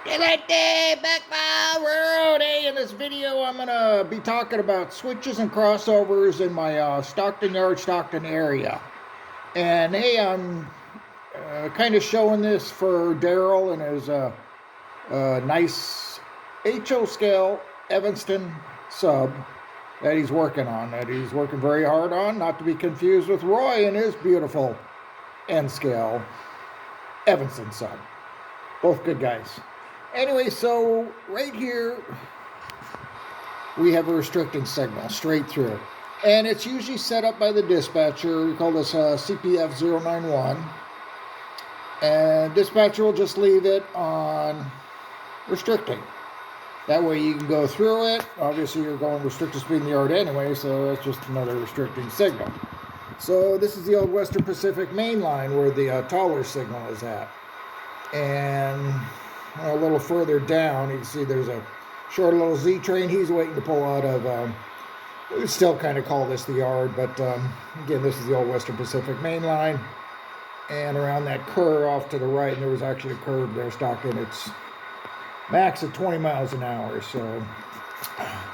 Daylight day, back by road. Hey, in this video, I'm gonna be talking about switches and crossovers in my Stockton Yard, Stockton area. And hey, I'm kind of showing this for Daryl and his nice HO scale Evanston sub that he's working on, that he's working very hard on, not to be confused with Roy and his beautiful N scale Evanston sub. Both good guys. Anyway, so right here we have a restricting signal straight through, and it's usually set up by the dispatcher. We call this CPF 091, and dispatcher will just leave it on restricting. That way you can go through it. Obviously you're going restricted speed in the yard anyway, so that's just another restricting signal. So this is the old Western Pacific main line where the taller signal is at. And a little further down, you can see there's a short little Z train he's waiting to pull out of. We still kind of call this the yard, but again, this is the old Western Pacific main line. And around that curve off to the right, and there was actually a curve there, Stockton, it's max at 20 miles an hour, so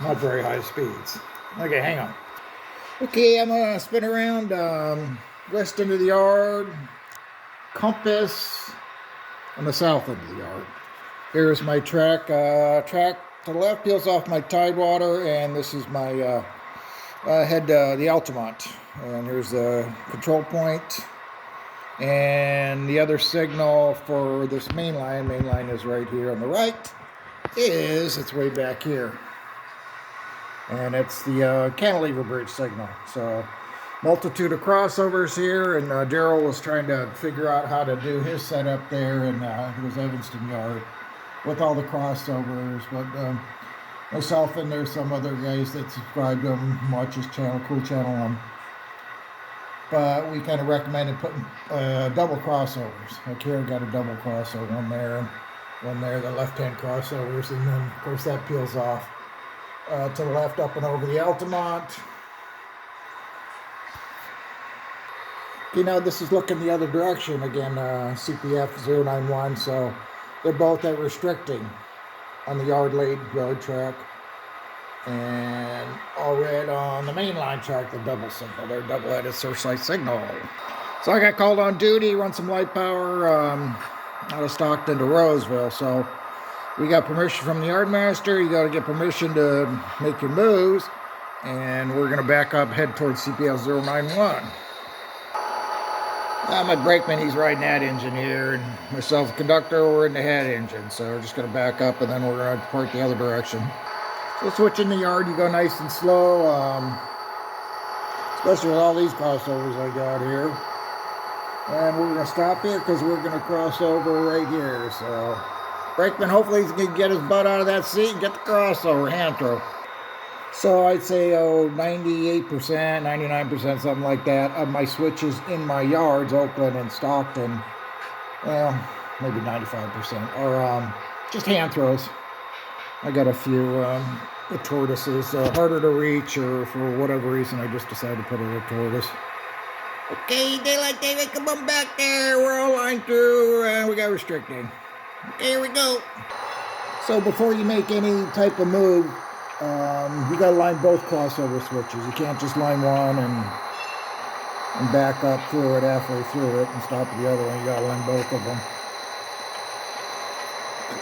not very high speeds. Okay, hang on. Okay, I'm gonna spin around west end of the yard, compass on the south end of the yard. Here's my track. Track to the left peels off my Tidewater, and this is my head the Altamont. And here's the control point. And the other signal for this main line is right here on the right, it's way back here. And it's the cantilever bridge signal. So multitude of crossovers here, and Daryl was trying to figure out how to do his setup there in his Evanston yard with all the crossovers. But myself and there's some other guys that subscribe to him, watch his channel, cool channel. But we kind of recommended putting double crossovers. Like here I got a double crossover, one there, the left-hand crossovers, and then of course that peels off to the left up and over the Altamont. Okay, now this is looking the other direction again, CPF 091, so they're both at restricting on the yard track, and all red on the mainline track, the double signal. They're double-headed searchlight signal. So I got called on duty, run some light power out of Stockton to Roseville. So we got permission from the yardmaster. You got to get permission to make your moves, and we're going to back up, head towards CPF 091. My brakeman, he's riding that engine here, and myself, the conductor, we're in the head engine. So we're just going to back up, and then we're going to depart the other direction. So switch in the yard, you go nice and slow, especially with all these crossovers I got here. And we're going to stop here because we're going to cross over right here. So brakeman, hopefully he's going to get his butt out of that seat and get the crossover, hand throw. So I'd say 98%, 99%, something like that, of my switches in my yards, Oakland and Stockton, well, maybe 95%, are just hand throws. I got a few the tortoises, harder to reach, or for whatever reason, I just decided to put in a tortoise. Okay, daylight, come on back there. We're all lined through, and we got restricting. Okay, here we go. So before you make any type of move, you got to line both crossover switches. You can't just line one and back up through it halfway through it and stop at the other one. You got to line both of them.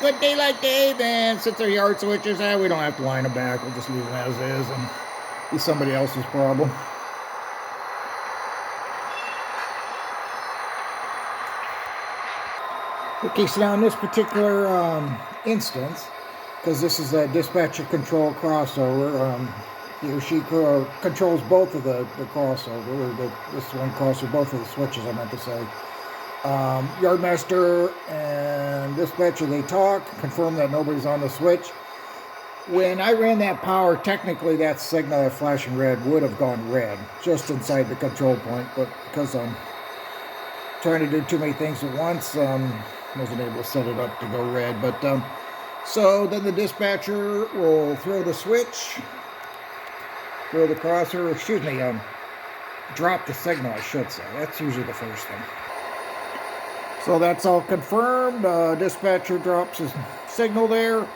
Good daylight, Dave, and since they're yard switches, we don't have to line them back. We'll just leave them as is and be somebody else's problem. Okay, so now in this particular instance, because this is a dispatcher control crossover, he or she controls both of the crossover, or this one crosses both of the switches, I meant to say. Yardmaster and dispatcher, they talk, confirm that nobody's on the switch. When I ran that power, technically that signal, that flashing red, would have gone red, just inside the control point, but because I'm trying to do too many things at once, wasn't able to set it up to go red. But so then the dispatcher will throw the switch, throw the crosser, drop the signal, I should say. That's usually the first thing. So that's all confirmed. Dispatcher drops his signal there.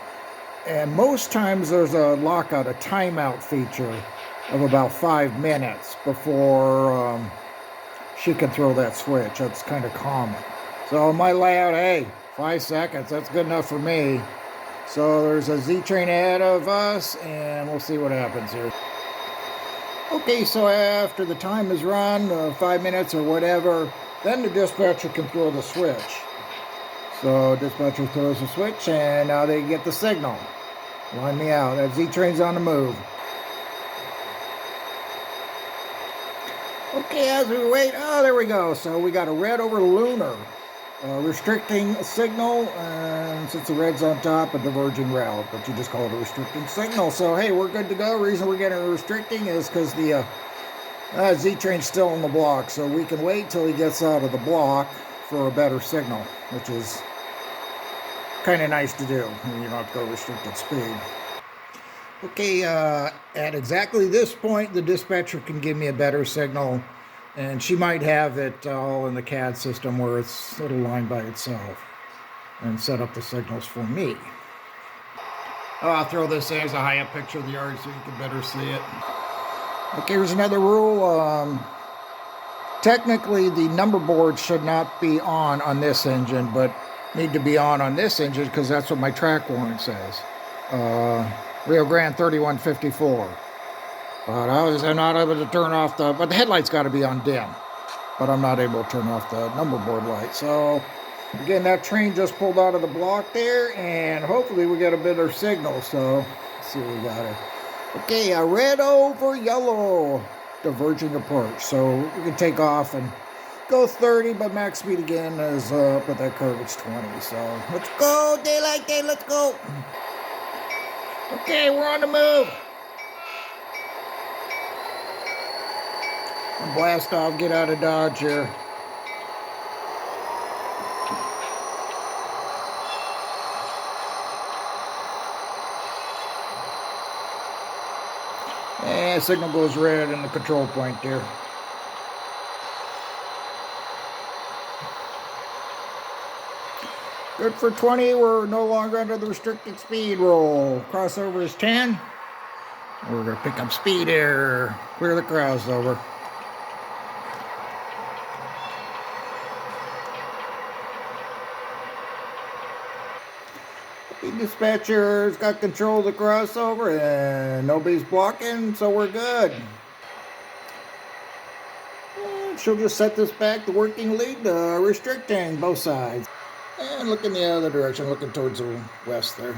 And most times there's a lockout, a timeout feature of about 5 minutes before she can throw that switch. That's kind of common. So my layout, hey, 5 seconds, that's good enough for me. So there's a Z train ahead of us, and we'll see what happens here. Okay, so after the time is run, 5 minutes or whatever, then the dispatcher can throw the switch. So dispatcher throws the switch, and now they get the signal. Line me out. That Z train's on the move. Okay, as we wait, oh, there we go. So we got a red over lunar, restricting signal, and since the red's on top, a diverging route, but you just call it a restricting signal. So hey, we're good to go. The reason we're getting a restricting is because the Z train's still on the block, so we can wait till he gets out of the block for a better signal, which is kind of nice to do. You don't have to go restricted speed. Okay, at exactly this point, the dispatcher can give me a better signal, and she might have it all in the CAD system where it'll line by itself and set up the signals for me. I'll throw this in as a high-up picture of the yard so you can better see it. Okay, here's another rule. Technically, the number board should not be on this engine, but need to be on this engine because that's what my track warrant says. Rio Grande 3154. But I'm not able to turn off but the headlight's got to be on dim. But I'm not able to turn off the number board light. So, again, that train just pulled out of the block there, and hopefully we get a better signal. So, let's see what we got here. Okay, red over yellow, diverging approach. So, we can take off and go 30, but max speed again is up at that curve, it's 20. So, let's go, daylight day, let's go. Okay, we're on the move. Blast off, get out of Dodge here. And signal goes red in the control point there. Good for 20, we're no longer under the restricted speed rule. Crossover is 10. We're going to pick up speed here. Clear the crossover. The dispatcher's got control of the crossover and nobody's blocking, so we're good. And she'll just set this back to working lead, restricting both sides. And look in the other direction, looking towards the west there.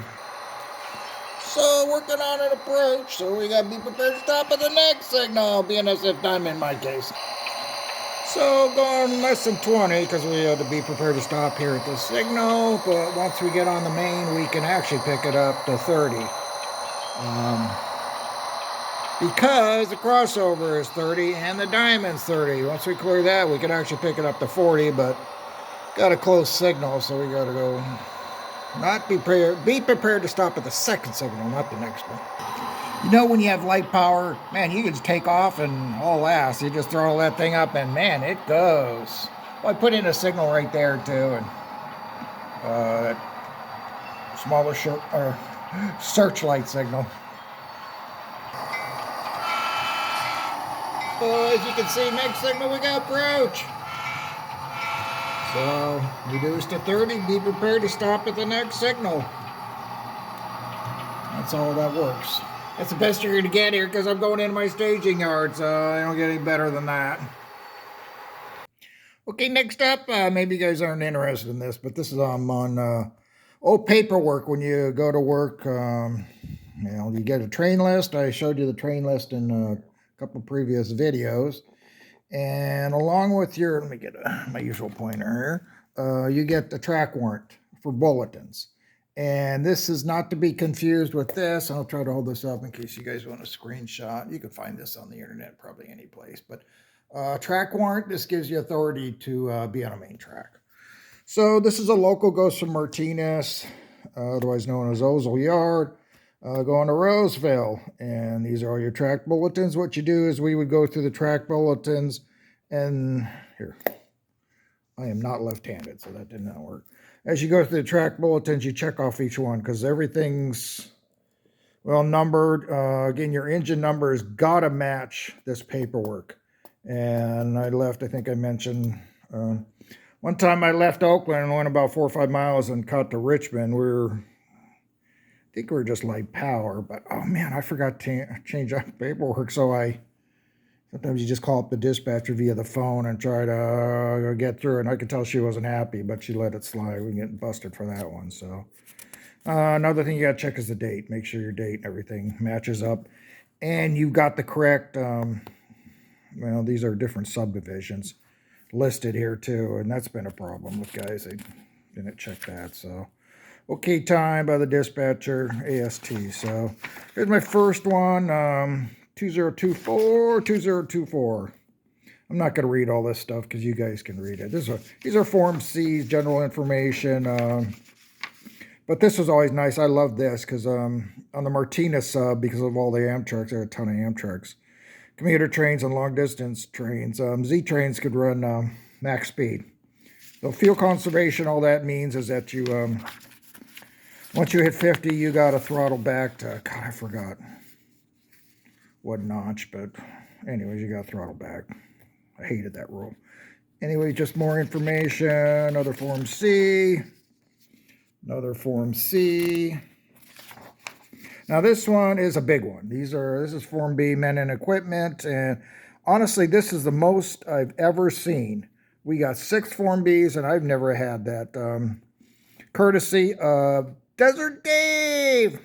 So, working on an approach, so we gotta be prepared to stop at the next signal, BNSF time in my case. So, going less than 20, because we have to be prepared to stop here at the signal, but once we get on the main, we can actually pick it up to 30. Because the crossover is 30 and the diamond's 30. Once we clear that, we can actually pick it up to 40, but got a close signal, so we got to go. Be prepared to stop at the second signal, not the next one. You know, when you have light power, man, you can just take off and haul ass. You just throw that thing up, and man, it goes. Well, I put in a signal right there too, and that smaller searchlight signal. As you can see, next signal we got approach. So, reduce to 30, be prepared to stop at the next signal. That's all that works. That's the best you're going to get here because I'm going into my staging yard, so I don't get any better than that. Okay, next up, maybe you guys aren't interested in this, but this is on paperwork when you go to work. You get a train list. I showed you the train list in a couple of previous videos. And along with your, let me get my usual pointer here, you get the track warrant for bulletins. And this is not to be confused with this. I'll try to hold this up in case you guys want a screenshot. You can find this on the internet, probably any place. But track warrant, this gives you authority to be on a main track. So this is a local goes from Martinez, otherwise known as Stockton Yard, going to Roseville. And these are all your track bulletins. What you do is we would go through the track bulletins, and here, I am not left-handed, so that did not work. as you go through the track bulletins, you check off each one because everything's well numbered. Again, your engine number has got to match this paperwork. And I left, I think I mentioned, one time I left Oakland and went about 4 or 5 miles and cut to Richmond. I think we were just light power, but oh man, I forgot to change up paperwork. So sometimes you just call up the dispatcher via the phone and try to get through it. And I could tell she wasn't happy, but she let it slide. We get busted for that one. So another thing you got to check is the date. Make sure your date and everything matches up. And you've got the correct, well, these are different subdivisions listed here too. And that's been a problem with guys. They didn't check that. So, okay time by the dispatcher, AST. So here's my first one. 2024. I'm not going to read all this stuff because you guys can read it. These are Form C's, general information. But this was always nice. I love this because on the Martinez sub, because of all the Amtrak's, there are a ton of Amtrak's. Commuter trains and long distance trains. Z trains could run max speed. So fuel conservation, all that means is that you, once you hit 50, you got to throttle back to, God, I forgot what notch, but anyways, you got to throttle back. I hated that rule. Anyway, just more information. Another Form C. Another Form C. Now this one is a big one. This is Form B, men and equipment, and honestly, this is the most I've ever seen. We got 6 Form Bs, and I've never had that. Courtesy of Desert Dave.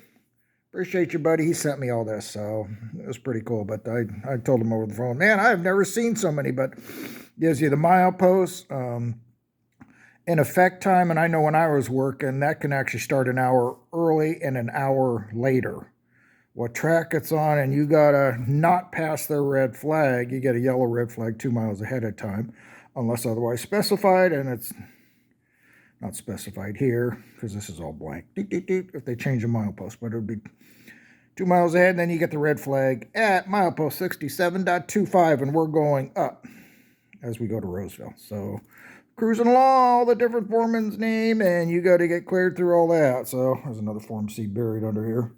Appreciate you, buddy. He sent me all this, so it was pretty cool. But I told him over the phone, man, I've never seen so many. But gives you the mileposts, in effect time, and I know when I was working, that can actually start an hour early and an hour later. What track it's on, and you gotta not pass their red flag. You get a yellow red flag 2 miles ahead of time, unless otherwise specified, and it's not specified here because this is all blank. If they change the milepost, but it would be 2 miles ahead, and then you get the red flag at milepost 67.25, and we're going up as we go to Roseville. So cruising along, all the different foreman's name, and you got to get cleared through all that. So there's another Form C buried under here.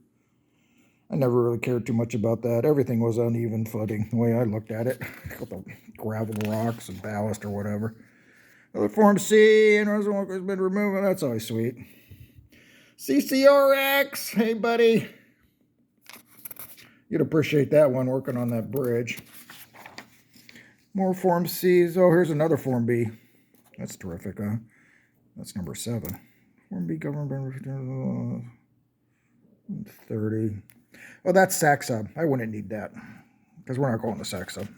I never really cared too much about that. Everything was uneven footing, the way I looked at it. With the gravel rocks and ballast or whatever. Another Form C, and reservoir has been removed. That's always sweet. CCRX, hey buddy. You'd appreciate that one, working on that bridge. More Form C's. Oh, here's another Form B. That's terrific, huh? That's number 7. Form B government 30. Oh, that's SAC sub. I wouldn't need that because we're not going to SAC sub.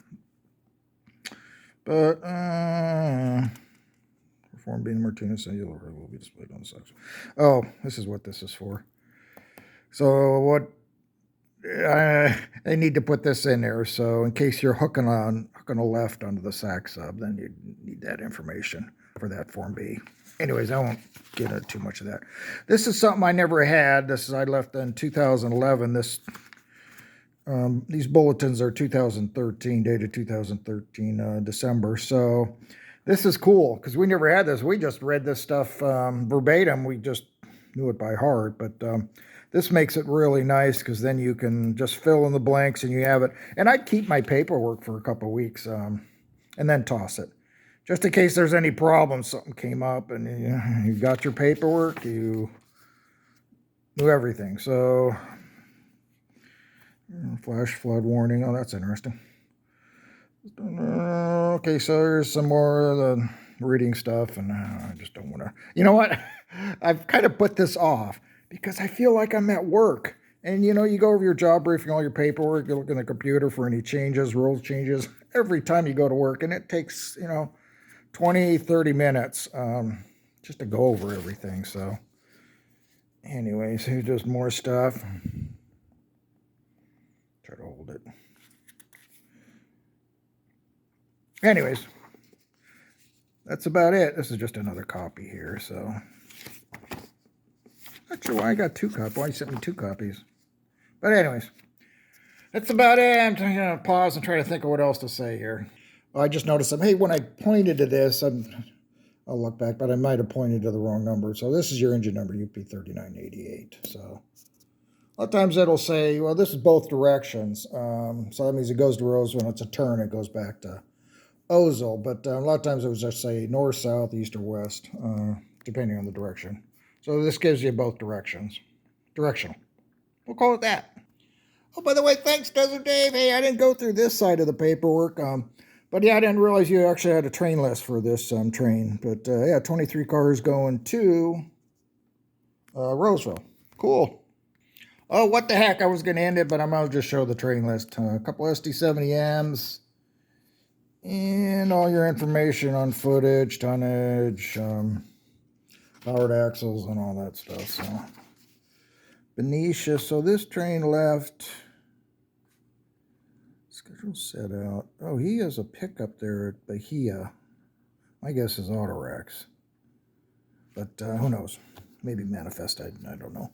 But Form B Martinez will be displayed on the SAC sub. Oh, this is what this is for. So what? They need to put this in there. So in case you're hooking a left onto the SAC sub, then you need that information for that Form B. Anyways, I won't get into too much of that. This is something I never had. I left in 2011. These bulletins are 2013, dated 2013 December. So this is cool because we never had this. We just read this stuff verbatim. We just knew it by heart, but this makes it really nice because then you can just fill in the blanks and you have it. And I'd keep my paperwork for a couple of weeks and then toss it. Just in case there's any problems, something came up and you got your paperwork, you knew everything. So, flash flood warning. Oh, that's interesting. Okay, so there's some more of the reading stuff, and I just don't want to. You know what? I've kind of put this off because I feel like I'm at work. And, you go over your job briefing, all your paperwork, you look in the computer for any changes, rules changes, every time you go to work. And it takes, 20, 30 minutes just to go over everything. So anyways, here's just more stuff. Try to hold it. Anyways, that's about it. This is just another copy here. So not sure why I got 2 copies. Why you sent me 2 copies? But anyways, that's about it. I'm going to pause and try to think of what else to say here. I just noticed hey, when I pointed to this, I'll look back, but I might have pointed to the wrong number. So this is your engine number, UP3988. So a lot of times it'll say, well, this is both directions. So that means it goes to Roseville. When it's a turn, it goes back to Ozil. But a lot of times it will just say north, south, east, or west, depending on the direction. So this gives you both directions. Directional. We'll call it that. Oh, by the way, thanks, Desert Dave. Hey, I didn't go through this side of the paperwork. But yeah, I didn't realize you actually had a train list for this train. But yeah, 23 cars going to Roseville. Cool. Oh, what the heck? I was going to end it, but I might as well just show the train list. A couple SD70Ms. And all your information on footage, tonnage, powered axles, and all that stuff. So, Benicia. So this train left. Schedule set out. Oh, he has a pickup there at Bahia. My guess is Autorax. But who knows? Maybe Manifest. I don't know.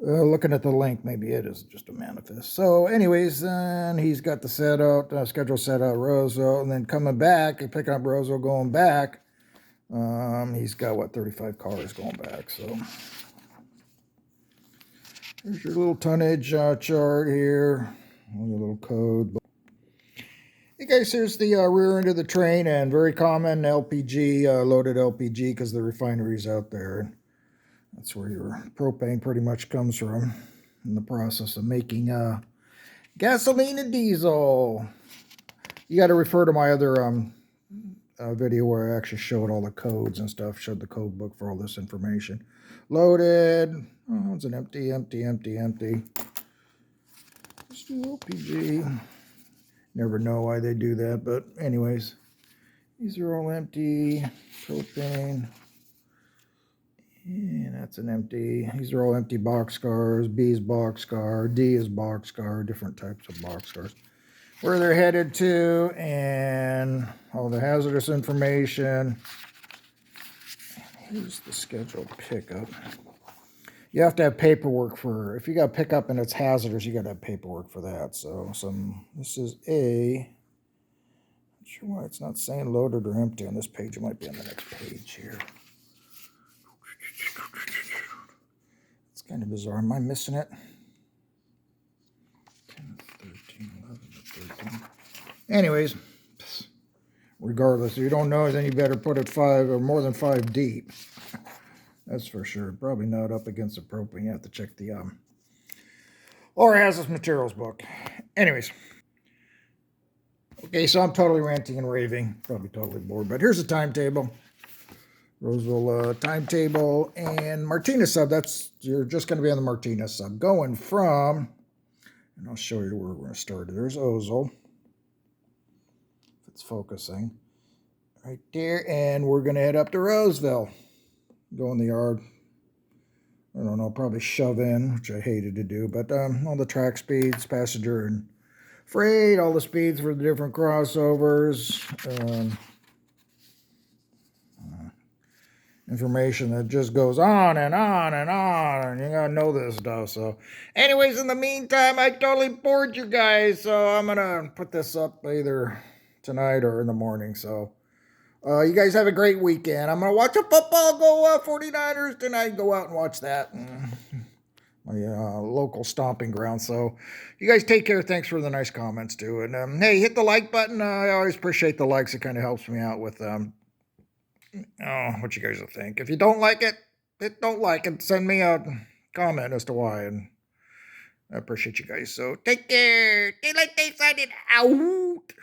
Looking at the link, maybe it is just a Manifest. So anyways, then he's got the set out, schedule set out Roseville, and then coming back, picking up Roseville, going back. He's got, what, 35 cars going back. So here's your little tonnage chart here. Your little code. Hey guys, here's the rear end of the train, and very common LPG, loaded LPG, because the refinery's out there. That's where your propane pretty much comes from in the process of making gasoline and diesel. You got to refer to my other video where I actually showed all the codes and stuff, showed the code book for all this information. Loaded. Oh, it's an empty. Just do LPG. Never know why they do that, but anyways, these are all empty. Propane. And that's an empty. These are all empty boxcars. B is boxcar. D is boxcar. Different types of boxcars. Where they're headed to, and all the hazardous information. And here's the scheduled pickup. You have to have paperwork for, if you got pickup and it's hazardous, you got to have paperwork for that. So this is not sure why it's not saying loaded or empty on this page. It might be on the next page here. It's kind of bizarre. Am I missing it? 10, 13, 11, 13. Anyways, regardless, if you don't know, then you better put it 5 or more than 5 deep. That's for sure. Probably not up against the propane. You have to check the or hazardous materials book. Anyways. Okay, so I'm totally ranting and raving. Probably totally bored. But here's the timetable. Roseville timetable and Martinez sub. You're just going to be on the Martinez sub. Going from, and I'll show you where we're going to start. There's Ozil. If it's focusing. Right there. And we're going to head up to Roseville. Go in the yard. I don't know, probably shove in, which I hated to do. But all the track speeds, passenger and freight, all the speeds for the different crossovers. Information that just goes on and on and on, and you gotta know this stuff. So anyways, in the meantime, I totally bored you guys, so I'm gonna put this up either tonight or in the morning. So you guys have a great weekend. I'm gonna watch a football go 49ers tonight. Go out and watch that. My local stomping ground. So you guys take care. Thanks for the nice comments too. And hey, hit the like button. I always appreciate the likes. It kind of helps me out with what you guys will think. If you don't like it, don't like it. Send me a comment as to why, and I appreciate you guys. So take care. Daylight Day signing out.